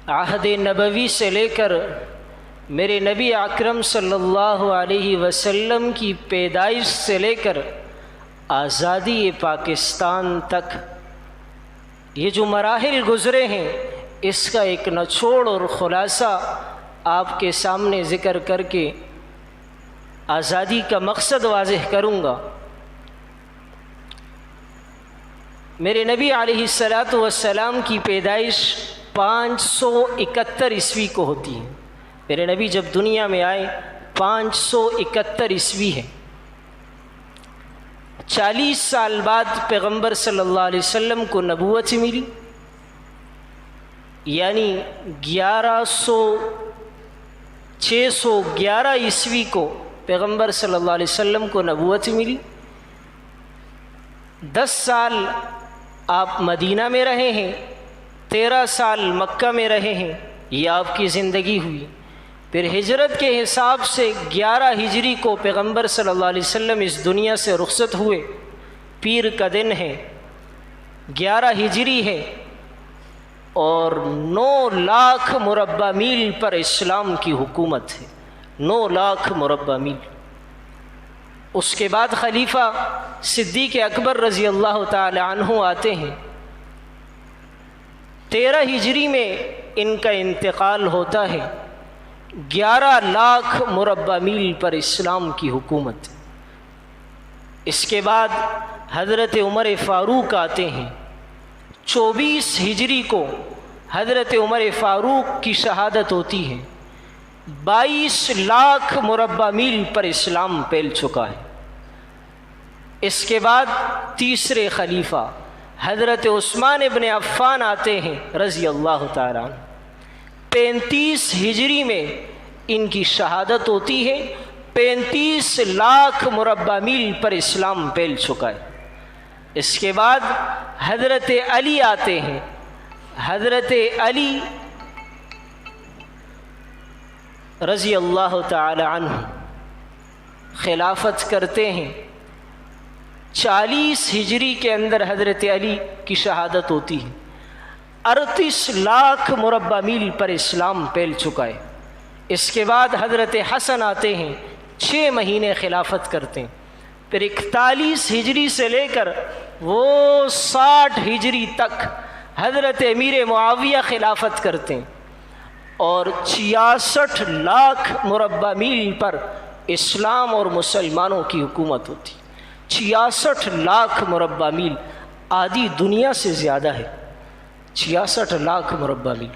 عہد نبوی سے لے کر میرے نبی اکرم صلی اللہ علیہ وسلم کی پیدائش سے لے کر آزادی پاکستان تک یہ جو مراحل گزرے ہیں، اس کا ایک نچوڑ اور خلاصہ آپ کے سامنے ذکر کر کے آزادی کا مقصد واضح کروں گا۔ میرے نبی علیہ السلام کی پیدائش 571 عیسوی کو ہوتی ہے۔ میرے نبی جب دنیا میں آئے 571 عیسوی ہے۔ 40 سال بعد پیغمبر صلی اللہ علیہ وسلم کو نبوت ملی، یعنی 611 عیسوی کو پیغمبر صلی اللہ علیہ وسلم کو نبوت ملی۔ 10 سال آپ مدینہ میں رہے ہیں، 13 سال مکہ میں رہے ہیں، یہ آپ کی زندگی ہوئی۔ پھر ہجرت کے حساب سے 11 ہجری کو پیغمبر صلی اللہ علیہ وسلم اس دنیا سے رخصت ہوئے، پیر کا دن ہے، 11 ہجری ہے، اور 9 لاکھ مربع میل پر اسلام کی حکومت ہے، 9 لاکھ مربع میل۔ اس کے بعد خلیفہ صدیق اکبر رضی اللہ تعالی عنہ آتے ہیں۔ 13 ہجری میں ان کا انتقال ہوتا ہے۔ 11 لاکھ مربع میل پر اسلام کی حکومت۔ اس کے بعد حضرت عمر فاروق آتے ہیں۔ 24 ہجری کو حضرت عمر فاروق کی شہادت ہوتی ہے۔ 22 لاکھ مربع میل پر اسلام پھیل چکا ہے۔ اس کے بعد تیسرے خلیفہ حضرت عثمان ابن عفان آتے ہیں رضی اللہ تعالیٰ عنہ۔ 35 ہجری میں ان کی شہادت ہوتی ہے۔ 35 لاکھ مربع میل پر اسلام پھیل چکا ہے۔ اس کے بعد حضرت علی آتے ہیں۔ حضرت علی رضی اللہ تعالی عنہ خلافت کرتے ہیں۔ 40 ہجری کے اندر حضرت علی کی شہادت ہوتی ہے۔ 38 لاکھ مربع میل پر اسلام پھیل چکا ہے۔ اس کے بعد حضرت حسن آتے ہیں، 6 مہینے خلافت کرتے ہیں۔ پھر 41 ہجری سے لے کر وہ 60 ہجری تک حضرت امیر معاویہ خلافت کرتے ہیں، اور 66 لاکھ مربع میل پر اسلام اور مسلمانوں کی حکومت ہوتی۔ 66 لاکھ مربع میل آدھی دنیا سے زیادہ ہے، 66 لاکھ مربع میل۔